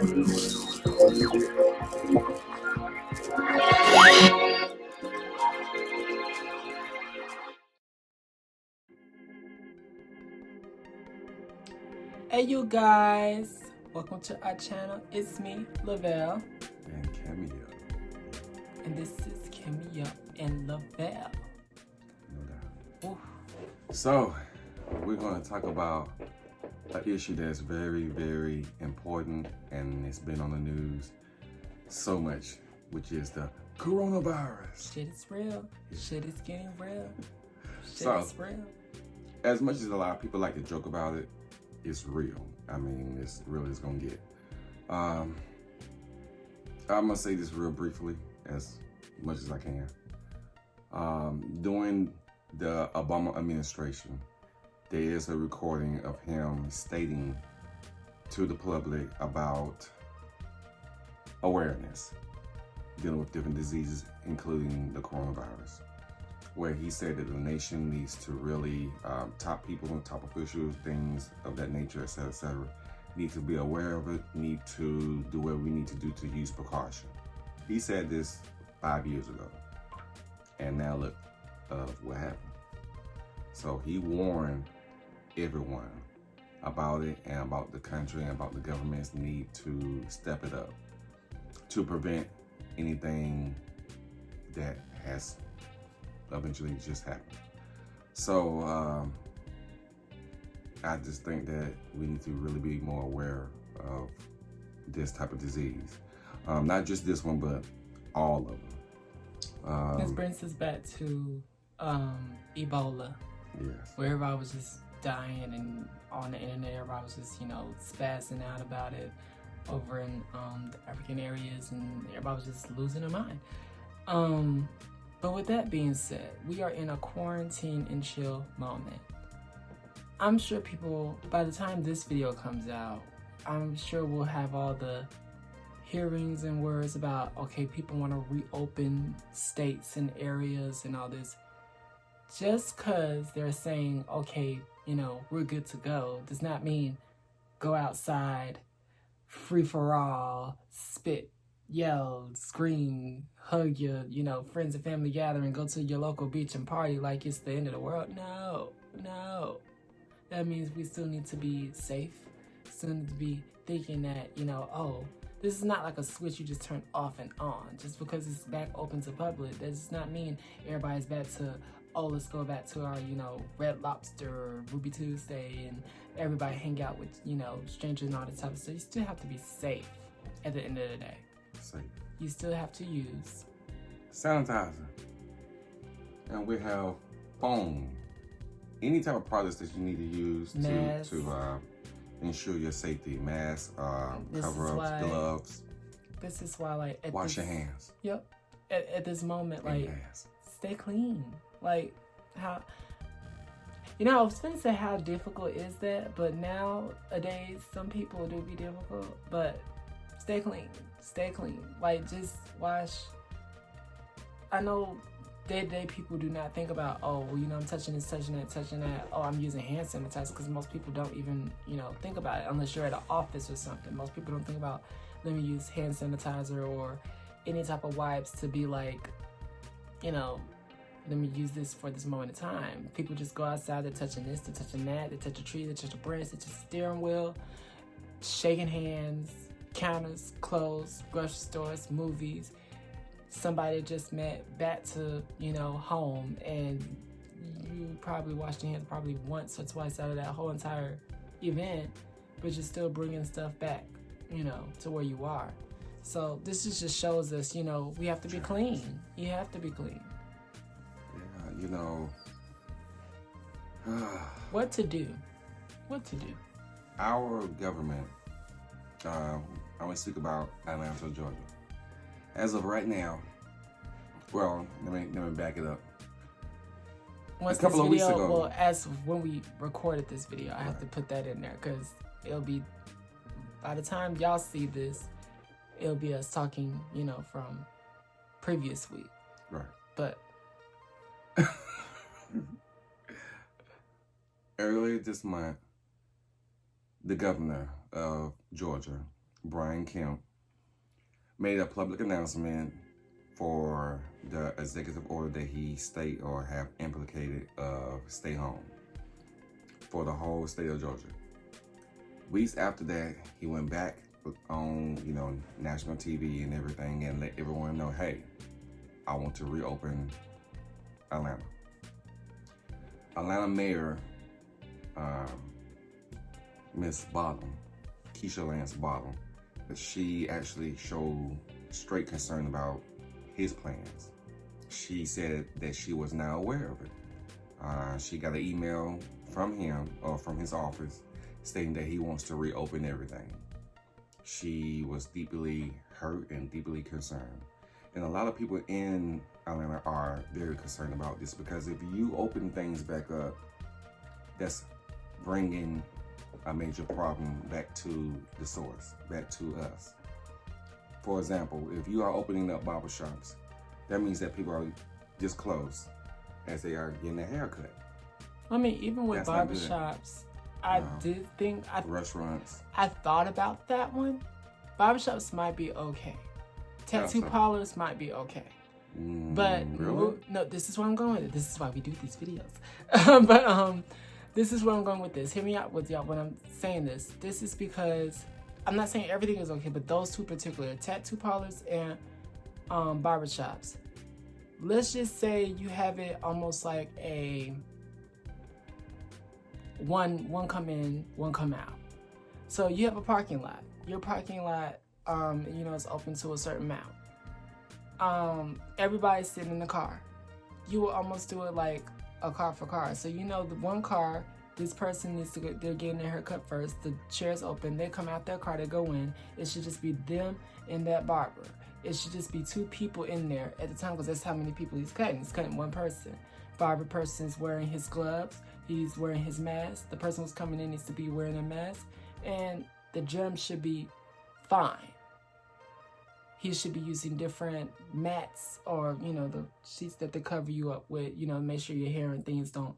Hey you guys, welcome to our channel. It's me, Lovell. And Kameo. And this is Kameo and Lovell. No doubt. Oof. So, we're going to talk about an issue that's very, very important, and it's been on the news so much, which is the coronavirus. Shit is real. Shit is getting real. Shit is real. As much as a lot of people like to joke about it, it's real. I mean, it's really is gonna get. I'm gonna say this real briefly, as much as I can. During the Obama administration, there is a recording of him stating to the public about awareness, dealing with different diseases, including the coronavirus, where he said that the nation needs to really, top people and top officials, things of that nature, et cetera, need to be aware of it, need to do what we need to do to use precaution. He said this 5 years ago, and now look what happened. So he warned everyone about it and about the country and about the government's need to step it up to prevent anything that has eventually just happened. So I just think that we need to really be more aware of this type of disease. Not just this one, but all of them. This brings us back to Ebola. Yes. Where everybody was just dying, and on the internet everybody was just, spazzing out about it over in the African areas, and everybody was just losing their mind. But with that being said, we are in a quarantine and chill moment. I'm sure people, by the time this video comes out, I'm sure we'll have all the hearings and words about, okay, people want to reopen states and areas and all this. Just because they're saying, okay, we're good to go, does not mean go outside, free for all, spit, yell, scream, hug your, friends and family gathering, go to your local beach and party like it's the end of the world. No. That means we still need to be safe. Still need to be thinking that, this is not like a switch you just turn off and on. Just because it's back open to public, that does not mean everybody's back to, let's go back to our, Red Lobster, Ruby Tuesday, and everybody hang out with, strangers and all this type of stuff. You still have to be safe at the end of the day. Safe. You still have to use sanitizer, and we have foam, any type of products that you need to use to ensure your safety. Masks, cover-ups, gloves. This is why, wash your hands. Yep. At this moment, stay clean. How, I was gonna say how difficult is that, but nowadays some people do be difficult, but stay clean. Just wash. I know day-to-day people do not think about, I'm touching this, touching that. Oh, I'm using hand sanitizer, because most people don't even, think about it unless you're at an office or something. Most people don't think about, let me use hand sanitizer or any type of wipes to be like, let me use this for this moment in time. People just go outside, they're touching this, they're touching that, they touch a tree, they touch a branch, they touch a steering wheel, shaking hands, counters, clothes, grocery stores, movies. Somebody just met back to, home, and you probably washed your hands probably once or twice out of that whole entire event, but you're still bringing stuff back, to where you are. So this just shows us, we have to be clean. You have to be clean. Yeah, What to do? Our government, I'm going to speak about Atlanta, Georgia. As of right now, well, let me back it up. Once a couple of weeks ago. Well, as when we recorded this video, I have to put that in there, because it'll be, by the time y'all see this, it'll be us talking, from previous week. Right. But earlier this month, the governor of Georgia Brian Kemp, made a public announcement for the executive order that he state or have implicated of stay home for the whole state of Georgia. Weeks after that, he went back on, national TV and everything and let everyone know, hey, I want to reopen Atlanta. Atlanta Mayor, Miss Bottom, Keisha Lance Bottom, she actually showed straight concern about his plans. She said that she was now aware of it. She got an email from him or from his office stating that he wants to reopen everything. She was deeply hurt and deeply concerned. And a lot of people in Atlanta are very concerned about this because if you open things back up, that's bringing a major problem back to the source, back to us. For example, if you are opening up barbershops, that means that people are just close as they are getting their hair cut. I mean, even with barbershops, I did think... Restaurants. I thought about that one. Barbershops might be okay. Tattoo parlors might be okay. But really? No, this is where I'm going with it. This is why we do these videos. But this is where I'm going with this. Hear me out with y'all when I'm saying this. This is because I'm not saying everything is okay, but those two particular, tattoo parlors and barbershops. Let's just say you have it almost like a one come in, one come out. So you have a parking lot. Your parking lot, is open to a certain amount. Everybody's sitting in the car. You will almost do it like a car for car. So the one car, this person needs to go, they're getting their hair cut first. The chair's open. They come out their car, they go in. It should just be them and that barber. It should just be two people in there at the time because that's how many people he's cutting. He's cutting one person. Barber person's wearing his gloves. He's wearing his mask. The person who's coming in needs to be wearing a mask. And the germs should be fine. He should be using different mats or, the sheets that they cover you up with, make sure your hair and things don't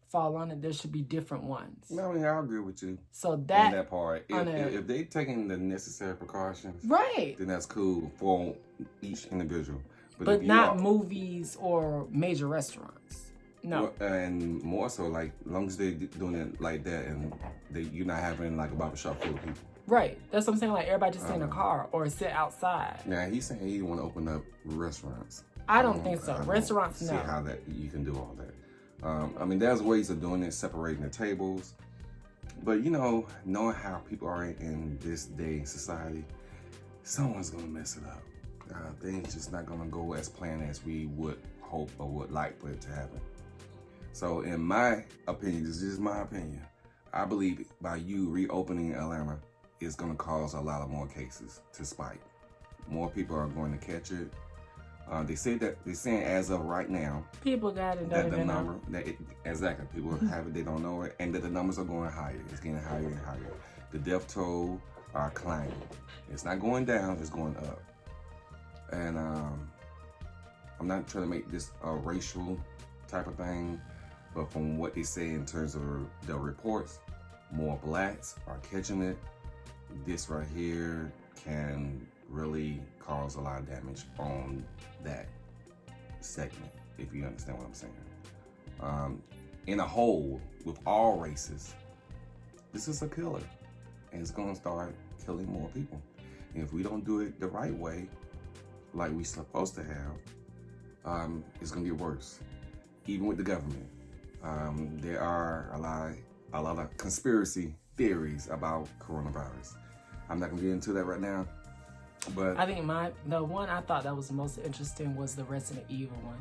fall on it. There should be different ones. No, I agree with you. So that part, if they taking the necessary precautions, right, then that's cool for each individual. But not movies or major restaurants. No. And more so, like, as long as they're doing it like that and you're not having, like, a barbershop full of people. Right. That's what I'm saying. Like, everybody just sit in a car or sit outside. Now, he's saying he want to open up restaurants. I don't think so. Restaurants, no. See how that you can do all that. There's ways of doing it, separating the tables. But, knowing how people are in this day in society, someone's going to mess it up. Things just not going to go as planned as we would hope or would like for it to happen. So, in my opinion, this is my opinion, I believe by you reopening Atlanta, it's going to cause a lot of more cases to spike. More people are going to catch it. They're saying as of right now, people got it. That the number, exactly, people have it, they don't know it, and that the numbers are going higher. It's getting higher and higher. The death toll are climbing. It's not going down, it's going up. And I'm not trying to make this a racial type of thing, but from what they say in terms of the reports, more blacks are catching it. This right here can really cause a lot of damage on that segment, if you understand what I'm saying. In a whole, with all races, this is a killer, and it's going to start killing more people. And if we don't do it the right way, like we're supposed to have, it's going to get worse. Even with the government, there are a lot of conspiracy theories about coronavirus. I'm not going to get into that right now. But I think the one I thought that was the most interesting was the Resident Evil one,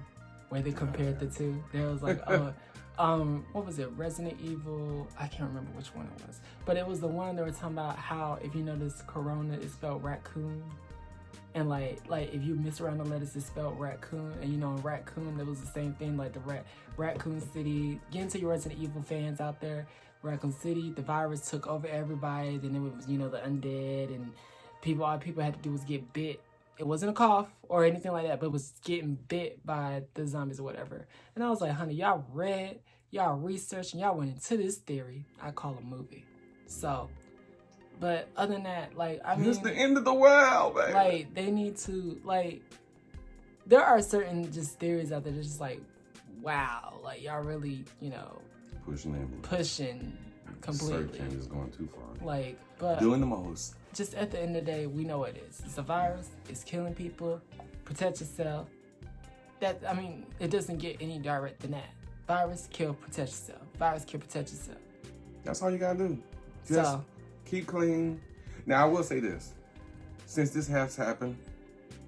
where they compared the two. There was like, what was it? Resident Evil, I can't remember which one it was. But it was the one they were talking about how, if you notice, Corona is spelled raccoon. And like if you miss around the letters, it's spelled raccoon. And in raccoon, it was the same thing, like the Raccoon City. Get into your Resident Evil fans out there. Raccoon City, the virus took over everybody. Then it was, the undead and all people had to do was get bit. It wasn't a cough or anything like that, but it was getting bit by the zombies or whatever. And I was like, honey, y'all read, y'all researched, and y'all went into this theory. I call a movie. So But other than that, like, I mean, it's the end of the world, baby. Like, they need to, like, there are certain just theories out there that's just like, wow, like, y'all really, you know, pushing completely. Searching is going too far. Like, but doing the most. Just at the end of the day, we know what it is. It's a virus. It's killing people. Protect yourself. That, I mean, it doesn't get any direct than that. Virus, kill, protect yourself. Virus, kill, protect yourself. That's all you gotta do. Just keep clean. Now, I will say this. Since this has happened,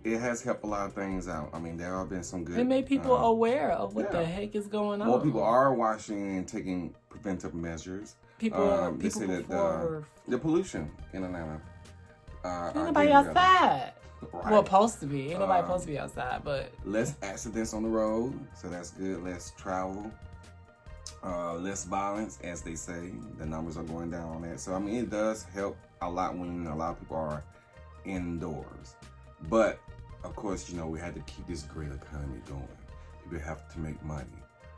it has helped a lot of things out. I mean, there have been some good... It made people aware of what the heck is going on. More people are washing and taking preventive measures. People they say that the pollution in Atlanta... Ain't nobody outside. Right. Well, supposed to be. Ain't nobody supposed to be outside, but... Less accidents on the road, so that's good. Less travel. Less violence, as they say. The numbers are going down on that. So, I mean, it does help a lot when a lot of people are indoors. But, of course, you know, we had to keep this great economy going. People have to make money.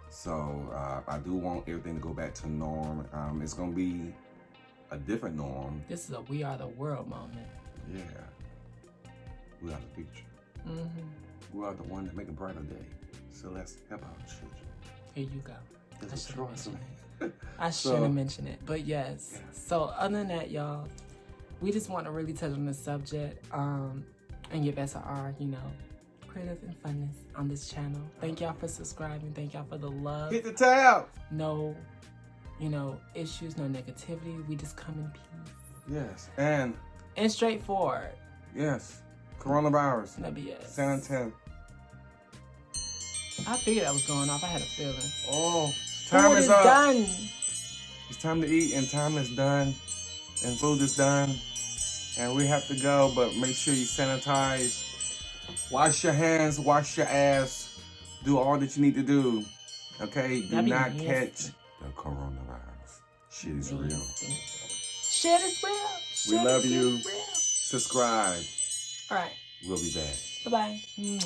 So, I do want everything to go back to norm. It's going to be a different norm. This is a we are the world moment. Yeah. We are the future. Mm-hmm. We are the one that make a brighter day. So let's help our children. Here you go. I shouldn't have mentioned it. But yes. So other than that, y'all, we just want to really touch on this subject and get back to our, you know, creative and funness on this channel. Thank y'all for subscribing. Thank y'all for the love. Hit the tab. No, you know, issues, no negativity. We just come in peace. Yes. And straightforward. Yes. Coronavirus. No BS. San Antonio. I figured that was going off. I had a feeling. Oh, time is up. Done. It's time to eat, and time is done, and food is done, and we have to go. But make sure you sanitize, wash your hands, wash your ass, do all that you need to do. Okay, do not catch the coronavirus. Shit is real. Shit is real. We love you. Subscribe. All right. We'll be back. Bye-bye.